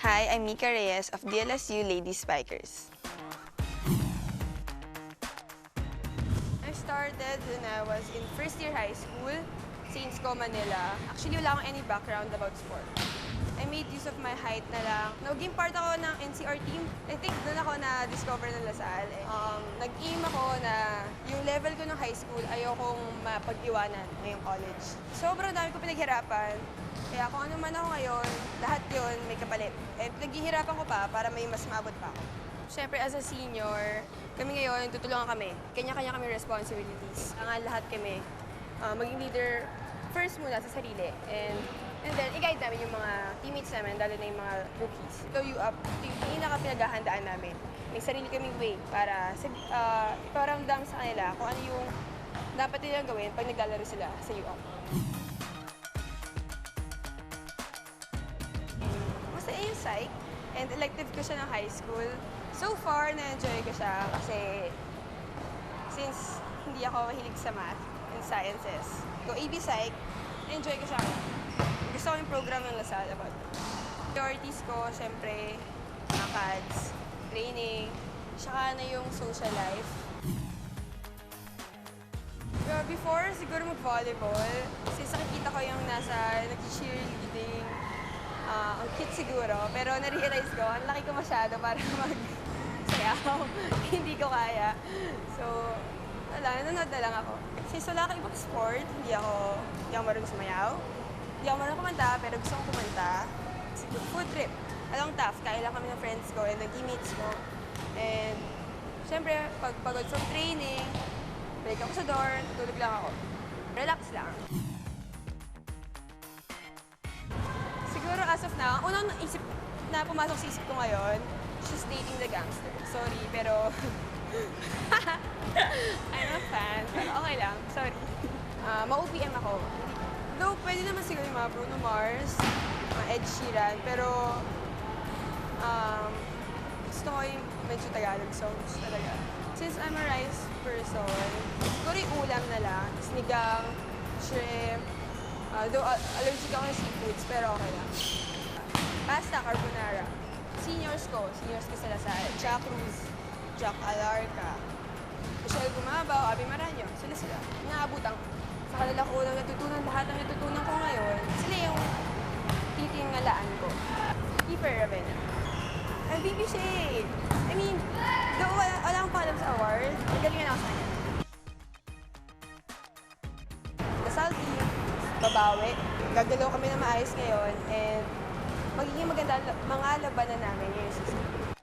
Hi, I'm Mika Reyes of DLSU Ladies Spikers. I started when I was in first year high school, Saints Co, Manila. Actually, wala akong any background about sport. I made use of my height na lang. Naging part ako ng NCR team. I think doon ako na-discover ng Lasal. Nag-aim ako na yung level ko ng high school, ayokong mapag-iwanan ngayong college. Sobrang dami ko pinaghirapan. Kaya kung ano man ako ngayon, lahat yun may kapalit. And naghihirapan ko pa para may mas maabot pa ako. Siyempre, as a senior, kami ngayon, tutulungan kami. Kanya-kanya kami responsibilities. Ang lahat kami, maging leader first muna sa sarili. And then, i-guide namin yung mga teammates namin, lalo na yung mga rookies. Ito you up, ito yung pinaka-pinaghahandaan namin. May sarili kaming way para iparamdam sa kanila kung ano yung dapat nilang gawin pag naglalaro sila sa UP. Basta yung psych, and elective ko siya ng high school. So far, na-enjoy ko siya kasi since hindi ako mahilig sa math and sciences. So, AB Psych, na-enjoy ko siya. Gusto ko yung program ng Lasal about priorities ko, syempre, mga CADS, training, saka na yung social life. Pero before, siguro mag-volleyball. Since nakikita ko yung nasa nag-cheerleading, ang cute siguro. Pero na-realize ko, ang laki ko masyado para mag-sayaw. Hindi ko kaya. So, wala, nanonood na lang ako. Since wala akong ibang sport, hindi ako marunong sumayaw. Hindi ako marunong kumanta, pero gusto kong kumanta. Food trip. Along Taft, kain lang kami ng friends ko and ng teammates ko. And, syempre, pag pagod from training, break ako sa dorm, tutulog lang ako. Relax lang. Siguro as of now, unang isip na pumasok sa isip ko ngayon, she's dating the gangster. Sorry, pero I'm a fan. Pero okay lang, sorry. Ma-OPM ako. Though, pwede naman siguro yung mga Bruno Mars, mga Ed Sheeran, pero gusto ko yung medyo Tagalog songs talaga. Since I'm a rice person, siguro yung ulam na lang, sinigang, shrimp, though allergic ako sa seafoods, pero okay lang. Pasta, carbonara. Seniors ko sa Lasal, Jack Cruz, Jack Alarca, Michelle Gumabaw, Abby Maranyo, sila. Inaabutan ko. Sa kanila ko unang natutunan, lahat ng natutunan ko ngayon, sila yung titingalaan ko. Keeper Ravenna. Ang baby siya. I mean, though wala akong paalam sa award, galingan ako sa kanya. Lasal team, babawi. Gagalaw kami na maayos ngayon and magiging maganda mga labanan namin ngayong season.